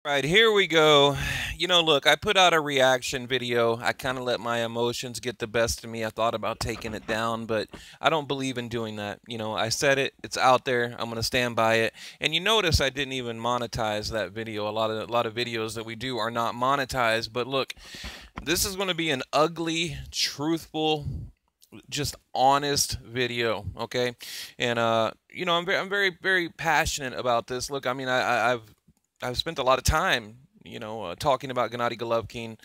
Right, here we go. Look, I put out a reaction video. I kind of let my emotions get the best of me. I thought about taking it down, but I don't believe in doing that. I said it, it's out there. I'm going to stand by it. And you notice I didn't even monetize that video. A lot of videos that we do are not monetized, but look, this is going to be an ugly, truthful, just honest video, okay? And I'm very very passionate about this. Look, I mean, I've spent a lot of time, talking about Gennady Golovkin,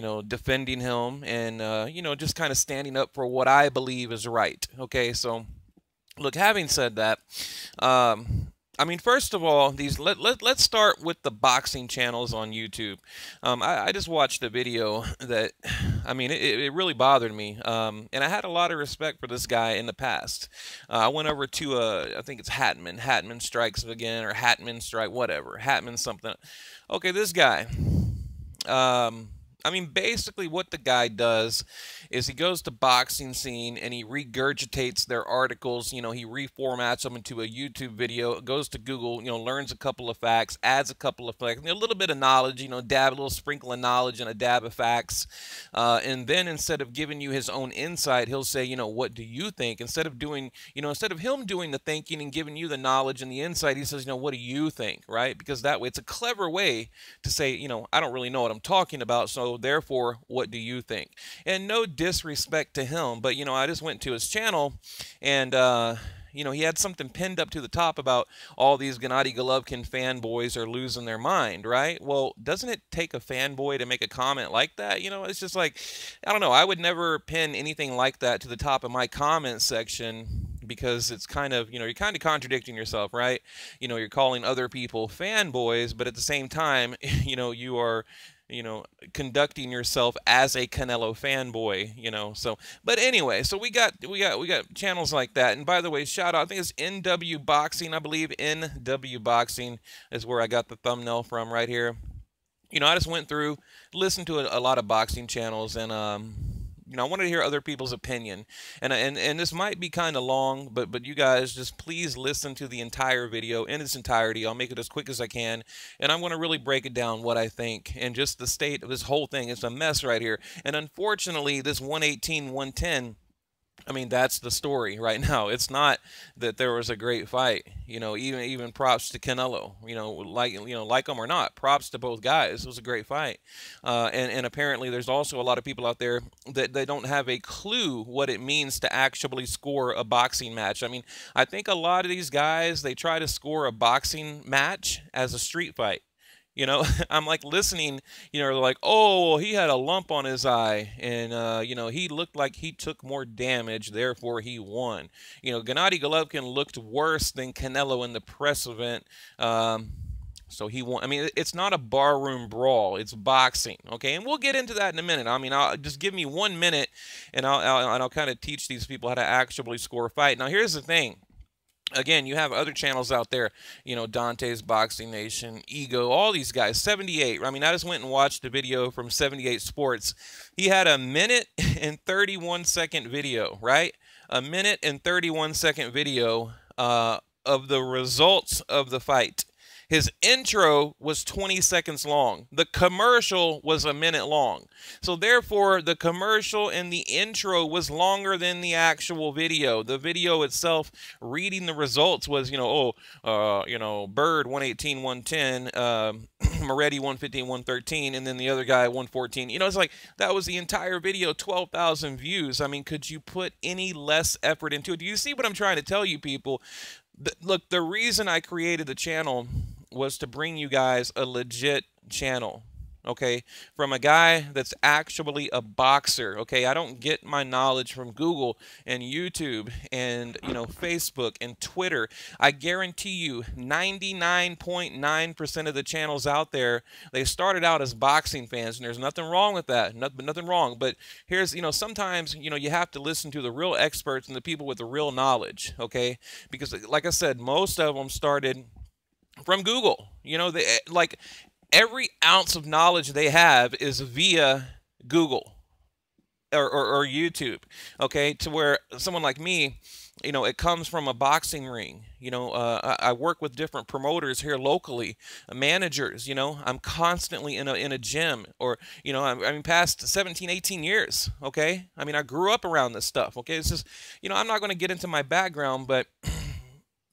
and defending him, and just kind of standing up for what I believe is right. Okay, so look, having said that, I mean, first of all, let's start with the boxing channels on YouTube. I just watched a video that, I mean, it really bothered me, and I had a lot of respect for this guy in the past. I went over to, I think it's Hatman Strikes Again, or Hatman Strike, whatever, Hatman something. Okay, this guy. I mean, basically what the guy does is he goes to boxing scene and he regurgitates their articles. He reformats them into a YouTube video, goes to Google, learns a couple of facts, adds a couple of facts, a little bit of knowledge, dab a little sprinkle of knowledge and a dab of facts. And then instead of giving you his own insight, he'll say, what do you think? Instead of him doing the thinking and giving you the knowledge and the insight, he says, what do you think, right? Because that way it's a clever way to say, I don't really know what I'm talking about, so therefore, what do you think? And no disrespect to him, but I just went to his channel, and he had something pinned up to the top about all these Gennady Golovkin fanboys are losing their mind, right? Well, doesn't it take a fanboy to make a comment like that? It's just like, I don't know, I would never pin anything like that to the top of my comment section, because it's kind of, you're kind of contradicting yourself, right? You're calling other people fanboys, but at the same time, you are conducting yourself as a Canelo fanboy, so, but anyway, so we got channels like that. And by the way, shout out, I think it's NW Boxing, I believe NW Boxing is where I got the thumbnail from right here. I just went through, listened to a lot of boxing channels, and I wanted to hear other people's opinion, and this might be kind of long, but you guys just please listen to the entire video in its entirety. I'll make it as quick as I can, and I'm going to really break it down what I think and just the state of this whole thing. It's a mess right here, and unfortunately, this 118, 110. I mean, that's the story right now. It's not that there was a great fight. Even props to Canelo. Like him or not, props to both guys. It was a great fight. And apparently, there's also a lot of people out there that they don't have a clue what it means to actually score a boxing match. I mean, I think a lot of these guys, they try to score a boxing match as a street fight. I'm like listening, they're like, oh, he had a lump on his eye, and, he looked like he took more damage, therefore he won. Gennady Golovkin looked worse than Canelo in the press event, so he won. I mean, it's not a barroom brawl, it's boxing, okay? And we'll get into that in a minute. I mean, I'll just give me 1 minute, and I'll kind of teach these people how to actually score a fight. Now, here's the thing. Again, you have other channels out there, Dante's Boxing Nation, Ego, all these guys, 78. I mean, I just went and watched a video from 78 Sports. He had a minute and 31-second video, right? A minute and 31-second video of the results of the fight. His intro was 20 seconds long. The commercial was a minute long. So therefore, the commercial and the intro was longer than the actual video. The video itself, reading the results, was, Bird 118, 110, Moretti 115, 113, and then the other guy 114. It's like that was the entire video, 12,000 views. I mean, could you put any less effort into it? Do you see what I'm trying to tell you, people? Look, the reason I created the channel was to bring you guys a legit channel, okay, from a guy that's actually a boxer, okay? I don't get my knowledge from Google and YouTube and, Facebook and Twitter. I guarantee you 99.9% of the channels out there, they started out as boxing fans, and there's nothing wrong with that, nothing wrong. But here's, sometimes, you have to listen to the real experts and the people with the real knowledge, okay? Because, like I said, most of them started from Google. Like every ounce of knowledge they have is via Google. or YouTube, okay, to where someone like me, it comes from a boxing ring. I work with different promoters here locally, managers. I'm constantly in a gym, or I mean, past 17, 18 years. Okay, I mean, I grew up around this stuff. Okay, it's just, I'm not going to get into my background, but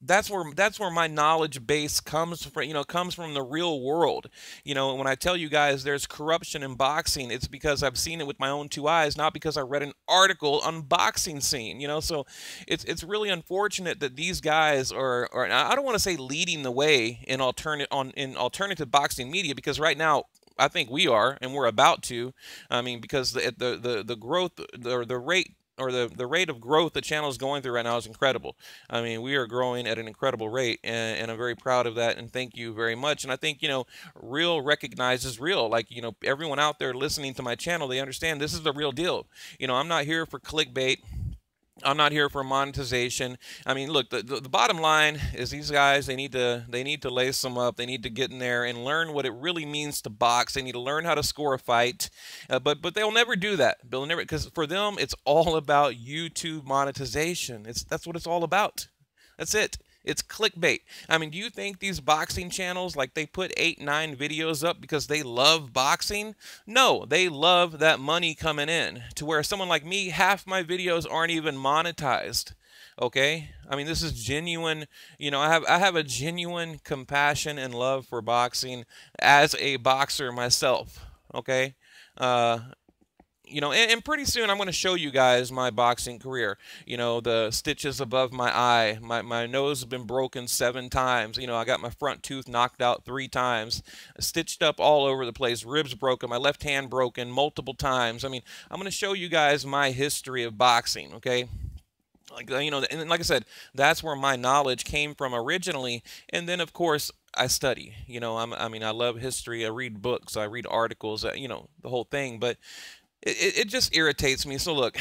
that's where my knowledge base comes from. Comes from the real world. When I tell you guys there's corruption in boxing, it's because I've seen it with my own two eyes, not because I read an article on boxing scene. So it's really unfortunate that these guys are I don't want to say leading the way in alternative boxing media, because right now I think we are, and we're about to. I mean, because the growth, the rate, or the rate of growth the channel is going through right now is incredible. I mean, we are growing at an incredible rate, and I'm very proud of that, and thank you very much. And I think, real recognizes real. Like, everyone out there listening to my channel, they understand this is the real deal. I'm not here for clickbait. I'm not here for monetization. I mean, look, the bottom line is these guys, they need to lace them up. They need to get in there and learn what it really means to box. They need to learn how to score a fight. But they'll never do that. They'll never, because for them it's all about YouTube monetization. That's what it's all about. That's it. It's clickbait. I mean, do you think these boxing channels, like, they put 8, 9 videos up because they love boxing? No, they love that money coming in, to where someone like me, half my videos aren't even monetized. Okay? I mean, this is genuine. I have a genuine compassion and love for boxing as a boxer myself. Okay? And pretty soon I'm going to show you guys my boxing career. The stitches above my eye. My nose has been broken 7 times. I got my front tooth knocked out 3 times. Stitched up all over the place. Ribs broken. My left hand broken multiple times. I mean, I'm going to show you guys my history of boxing, okay? And like I said, that's where my knowledge came from originally. And then, of course, I study. I mean, I love history. I read books. I read articles, the whole thing. But it just irritates me. So look,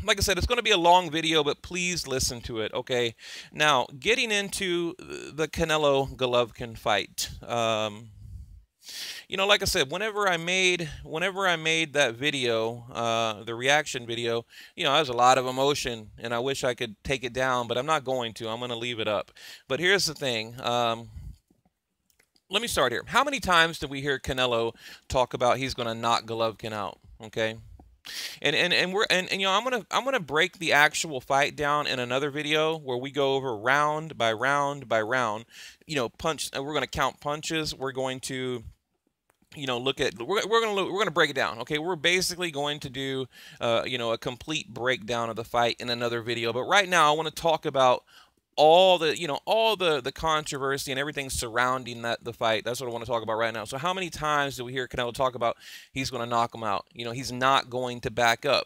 like I said, it's going to be a long video, but please listen to it, okay? Now, getting into the Canelo Golovkin fight. Like I said, whenever I made that video, the reaction video, there's a lot of emotion, and I wish I could take it down, but I'm not going to. I'm going to leave it up. But here's the thing. Let me start here. How many times did we hear Canelo talk about he's going to knock Golovkin out? Okay, and I'm gonna break the actual fight down in another video where we go over round by round by round. Punch. We're gonna count punches. We're going to look at we're gonna break it down. Okay, we're basically going to do a complete breakdown of the fight in another video. But right now I want to talk about all the controversy and everything surrounding the fight. That's what I want to talk about right now. So how many times do we hear Canelo talk about he's going to knock him out? He's not going to back up.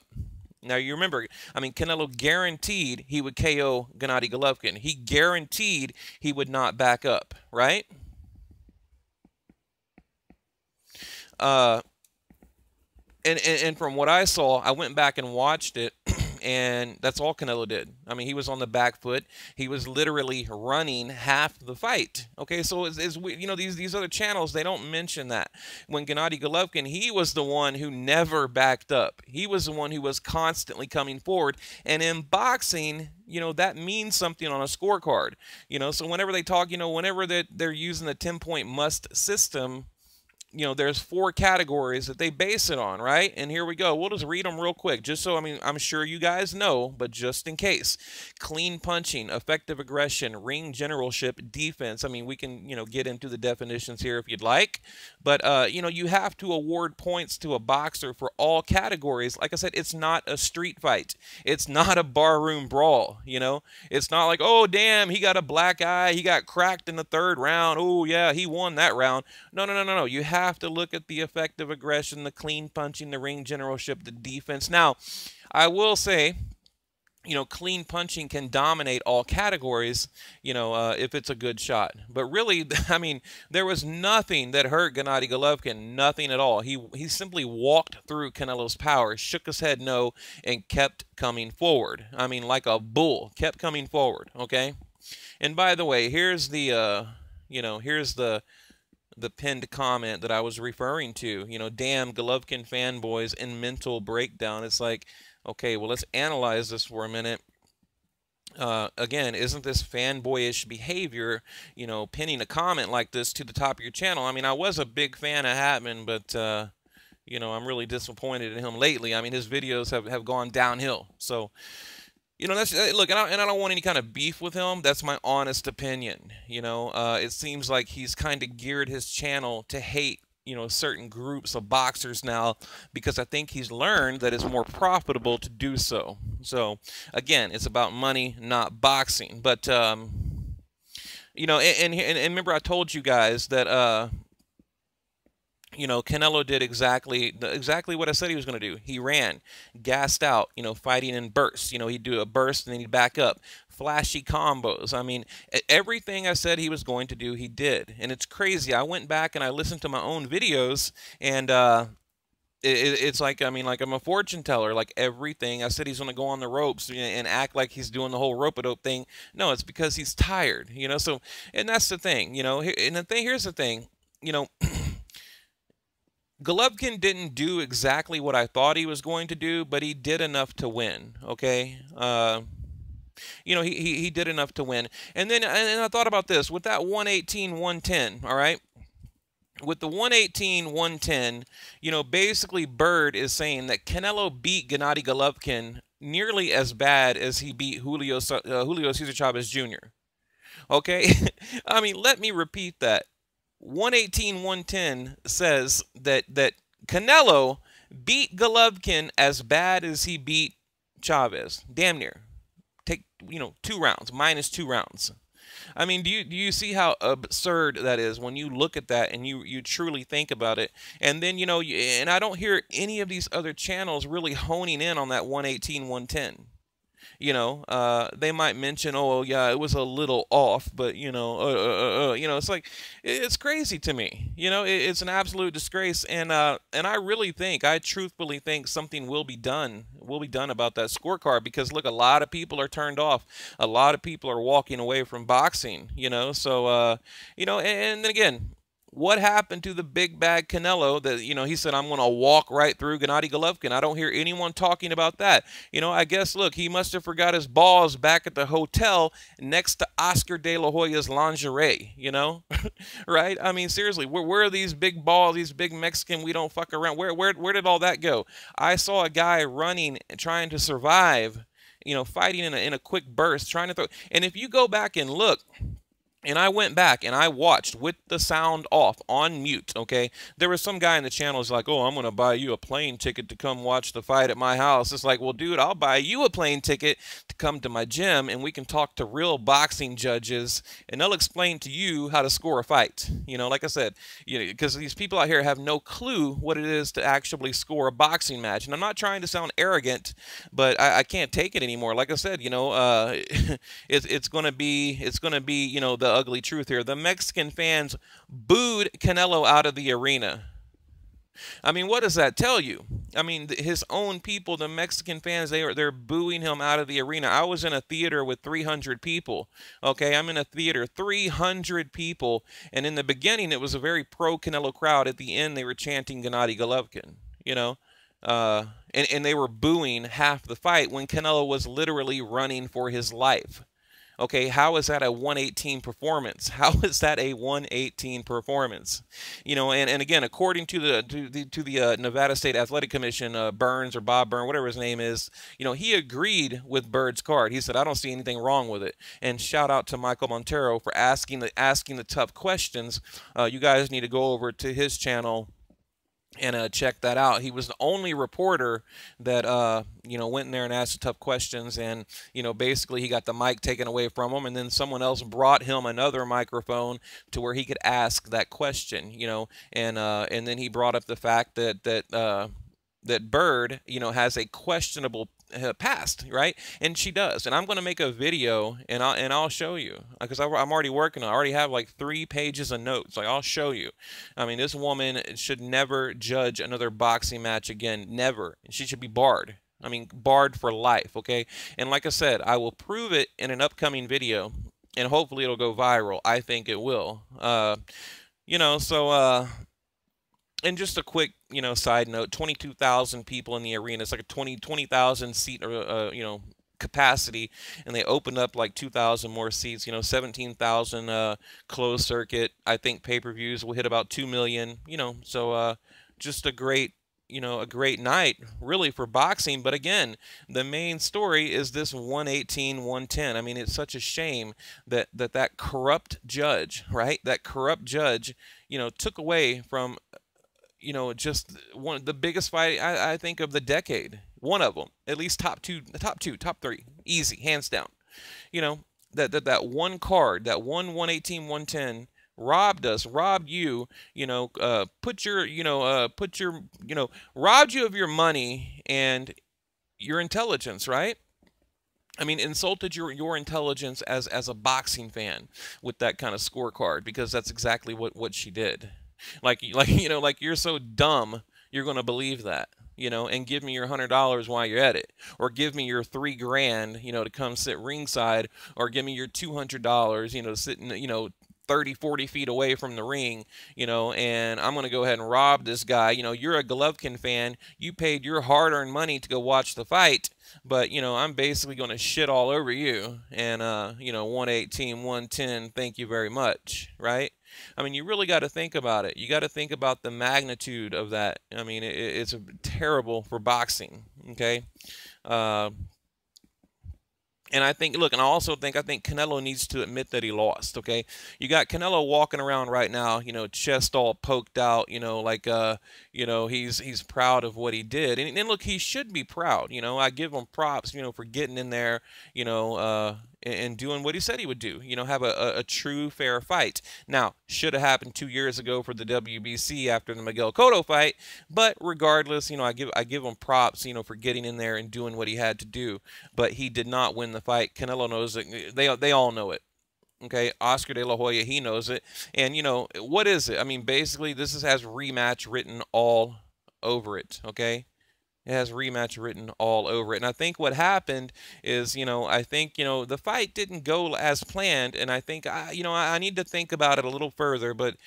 Now, you remember, I mean, Canelo guaranteed he would KO Gennady Golovkin. He guaranteed he would not back up, right? And from what I saw, I went back and watched it, and that's all Canelo did. I mean, he was on the back foot. He was literally running half the fight. Okay, so these other channels, they don't mention that. When Gennady Golovkin, he was the one who never backed up. He was the one who was constantly coming forward. And in boxing, that means something on a scorecard. So whenever they talk, whenever they're using the 10-point must system, there's 4 categories that they base it on, right? And here we go. We'll just read them real quick, just so, I mean, I'm sure you guys know, but just in case. Clean punching, effective aggression, ring generalship, defense. I mean, we can, get into the definitions here if you'd like. But, you have to award points to a boxer for all categories. Like I said, it's not a street fight. It's not a barroom brawl, It's not like, oh, damn, he got a black eye. He got cracked in the 3rd round. Oh, yeah, he won that round. No. You have to look at the effective aggression, the clean punching, the ring generalship, the defense. Now, I will say, clean punching can dominate all categories, if it's a good shot. But really, I mean, there was nothing that hurt Gennady Golovkin, nothing at all. He simply walked through Canelo's power, shook his head no, and kept coming forward. I mean, like a bull, kept coming forward, okay? And by the way, here's the, the pinned comment that I was referring to. Damn Golovkin fanboys and mental breakdown. It's like, okay, well, let's analyze this for a minute. Again, isn't this fanboyish behavior, pinning a comment like this to the top of your channel? I mean, I was a big fan of Hatman, but, I'm really disappointed in him lately. I mean, his videos have gone downhill. So, that's look, and I don't want any kind of beef with him. That's my honest opinion. It seems like he's kind of geared his channel to hate, certain groups of boxers now, because I think he's learned that it's more profitable to do so. So, again, it's about money, not boxing. But, and remember I told you guys that, Canelo did exactly what I said he was going to do. He ran, gassed out, fighting in bursts. He'd do a burst and then he'd back up. Flashy combos. I mean, everything I said he was going to do, he did. And it's crazy. I went back and I listened to my own videos, and it's like, I mean, like I'm a fortune teller. Like everything I said he's going to go on the ropes and act like he's doing the whole rope-a-dope thing. No, it's because he's tired, So, and that's the thing, and here's the thing, Golovkin didn't do exactly what I thought he was going to do, but he did enough to win, okay? He did enough to win. And then I thought about this. With that 118-110, all right? With the 118-110, basically Bird is saying that Canelo beat Gennady Golovkin nearly as bad as he beat Julio Cesar Chavez Jr., okay? I mean, let me repeat that. 118-110 says that Canelo beat Golovkin as bad as he beat Chavez. Damn near. Take, 2 rounds, minus 2 rounds. I mean, do you see how absurd that is when you look at that and you truly think about it? And then, and I don't hear any of these other channels really honing in on that 118-110. They might mention, oh yeah, it was a little off, but it's like, it's crazy to me. It's an absolute disgrace, and I truthfully think something will be done about that scorecard, because look, a lot of people are turned off, a lot of people are walking away from boxing. So and then again, what happened to the big bag Canelo that, he said, I'm going to walk right through Gennady Golovkin? I don't hear anyone talking about that. I guess, look, he must have forgot his balls back at the hotel next to Oscar De La Hoya's lingerie, right? I mean, seriously, where are these big balls, these big Mexican, we don't fuck around? Where did all that go? I saw a guy running, trying to survive, fighting in a quick burst, trying to throw. And if you go back and look, and I went back and I watched with the sound off, on mute, okay? There was some guy in the channel who's like, oh, I'm going to buy you a plane ticket to come watch the fight at my house. It's like, well, dude, I'll buy you a plane ticket to come to my gym, and we can talk to real boxing judges, and they'll explain to you how to score a fight. Like I said, because these people out here have no clue what it is to actually score a boxing match. And I'm not trying to sound arrogant, but I can't take it anymore. Like I said, it's going to be, the ugly truth here. The Mexican fans booed Canelo out of the arena. I mean, what does that tell you? I mean, his own people, the Mexican fans, they're booing him out of the arena. I was in a theater with 300 people. Okay, I'm in a theater, 300 people, and in the beginning it was a very pro Canelo crowd. At the end, they were chanting Gennady Golovkin. And they were booing half the fight when Canelo was literally running for his life. Okay, how is that a 118 performance? How is that a 118 performance? And again, according to the Nevada State Athletic Commission, Burns or Bob Byrne, whatever his name is, he agreed with Bird's card. He said, I don't see anything wrong with it. And shout out to Michael Montero for asking the tough questions. You guys need to go over to his channel and check that out. He was the only reporter that went in there and asked the tough questions, and basically he got the mic taken away from him, and then someone else brought him another microphone to where he could ask that question. And then he brought up the fact that Bird has a questionable past, right? And she does. And I'm going to make a video and I'll show you, because I'm already working on it. I already have like 3 pages of notes. Like, I'll show you. I mean, this woman should never judge another boxing match again. Never. She should be barred. I mean, barred for life, okay? And like I said, I will prove it in an upcoming video, and hopefully it'll go viral. I think it will. So and just a quick, side note, 22,000 people in the arena. It's like a 20,000 seat, capacity, and they opened up like 2,000 more seats. 17,000 closed circuit. I think pay-per-views will hit about 2 million. Just a great night really for boxing. But again, the main story is this 118, 110. I mean, it's such a shame that corrupt judge, right? That corrupt judge, took away from just one of the biggest fight I think of the decade. One of them, at least top two, top three, easy, hands down. You know that one card, that 118, 110 robbed us, robbed you. Robbed you of your money and your intelligence, right? I mean, insulted your intelligence as a boxing fan with that kind of scorecard, because that's exactly what she did. Like you're so dumb, you're gonna believe that, and give me your $100 while you're at it, or give me your 3 grand, to come sit ringside, or give me your $200, sitting, 30, 40 feet away from the ring, and I'm going to go ahead and rob this guy. You're a Golovkin fan. You paid your hard-earned money to go watch the fight, but, I'm basically going to shit all over you. And, 118, 110, thank you very much, right? I mean, you really got to think about it. You got to think about the magnitude of that. I mean, it's terrible for boxing, okay? And I think, look, and I think Canelo needs to admit that he lost. Okay, you got Canelo walking around right now, chest all poked out, he's proud of what he did, and look, he should be proud. I give him props, for getting in there, and doing what he said he would do. Have a true fair fight. Now, should have happened 2 years ago for the WBC after the Miguel Cotto fight, but regardless, I give him props, for getting in there and doing what he had to do. But he did not win the fight. Canelo knows it. They all know it. Okay, Oscar De La Hoya, he knows it. And what is it? I mean, basically, has rematch written all over it. Okay. It has rematch written all over it. And I think what happened is, the fight didn't go as planned. And I think, I need to think about it a little further. But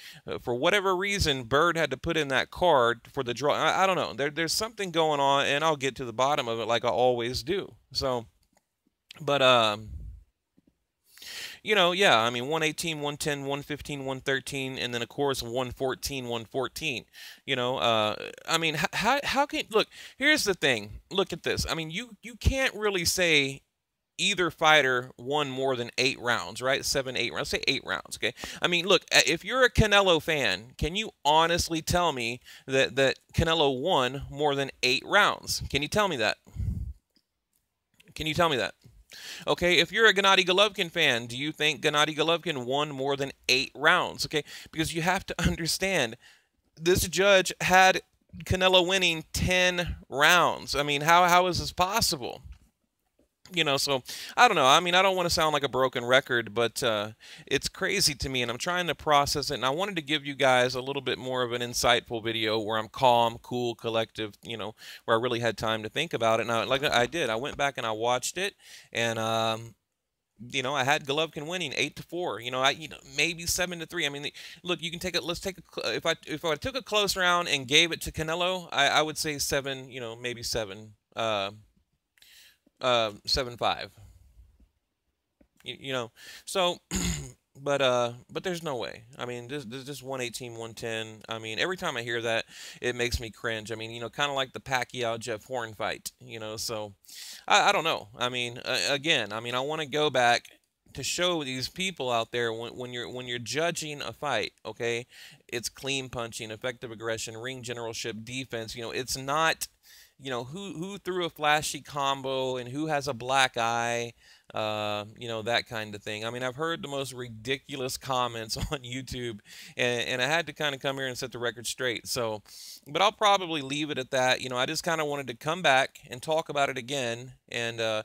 for whatever reason, Bird had to put in that card for the draw. I don't know. There's something going on, and I'll get to the bottom of it like I always do. So, but, yeah, I mean, 118, 110, 115, 113, and then, of course, 114, 114. I mean, how can, look, here's the thing. Look at this. I mean, you can't really say either fighter won more than 8 rounds, right? 7, 8 rounds. Say 8 rounds, okay? I mean, look, if you're a Canelo fan, can you honestly tell me that Canelo won more than 8 rounds? Can you tell me that? Can you tell me that? Okay, if you're a Gennady Golovkin fan, do you think Gennady Golovkin won more than 8 rounds? Okay, because you have to understand, this judge had Canelo winning 10 rounds. I mean, how is this possible? So I don't know. I mean, I don't want to sound like a broken record, but it's crazy to me, and I'm trying to process it. And I wanted to give you guys a little bit more of an insightful video where I'm calm, cool, collective, where I really had time to think about it. And like I did, I went back and I watched it, and I had Golovkin winning 8-4. Maybe 7-3. I mean, look, you can take it. Let's take if I took a close round and gave it to Canelo, I would say 7. Maybe 7. 7-5. So but there's no way. I mean, this 118, 110. I mean, every time I hear that, it makes me cringe. I mean, kind of like the Pacquiao Jeff Horn fight. So I don't know. I mean, again, I mean, I want to go back to show these people out there, when you're judging a fight, okay, it's clean punching, effective aggression, ring generalship, defense. It's not, who threw a flashy combo and who has a black eye, that kind of thing. I mean, I've heard the most ridiculous comments on YouTube, and I had to kind of come here and set the record straight. So, but I'll probably leave it at that. I just kind of wanted to come back and talk about it again, and I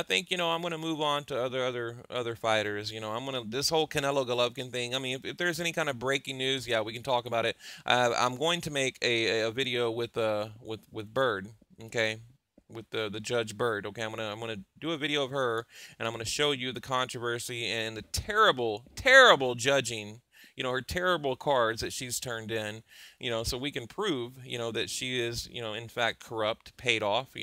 think, I'm going to move on to other fighters. This whole Canelo Golovkin thing. I mean, if there's any kind of breaking news, yeah, we can talk about it. I'm going to make a video with Bird, okay, with the Judge Bird. Okay, I'm gonna do a video of her, and I'm gonna show you the controversy and the terrible judging, her terrible cards that she's turned in, so we can prove, that she is, in fact corrupt, paid off,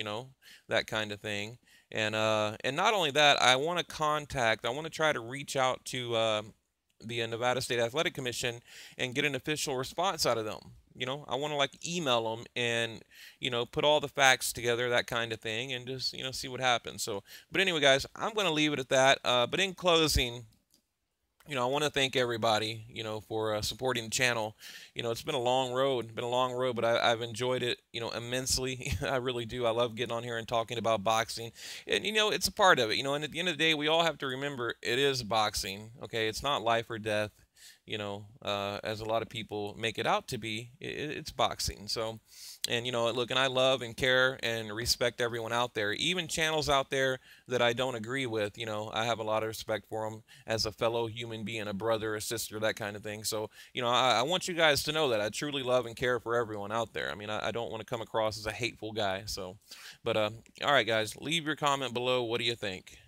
that kind of thing. And not only that, I want to try to reach out to the Nevada State Athletic Commission and get an official response out of them. I want to like email them and put all the facts together, that kind of thing, and just see what happens. So, but anyway, guys, I'm going to leave it at that. But in closing, I want to thank everybody, for supporting the channel. It's been a long road, but I've enjoyed it, immensely. I really do. I love getting on here and talking about boxing, and it's a part of it, and at the end of the day, we all have to remember it is boxing. Okay, it's not life or death. As a lot of people make it out to be, it's boxing. So, and look, and I love and care and respect everyone out there, even channels out there that I don't agree with. I have a lot of respect for them as a fellow human being, a brother, a sister, that kind of thing. So, I want you guys to know that I truly love and care for everyone out there. I mean, I don't want to come across as a hateful guy. So, but all right, guys, leave your comment below. What do you think?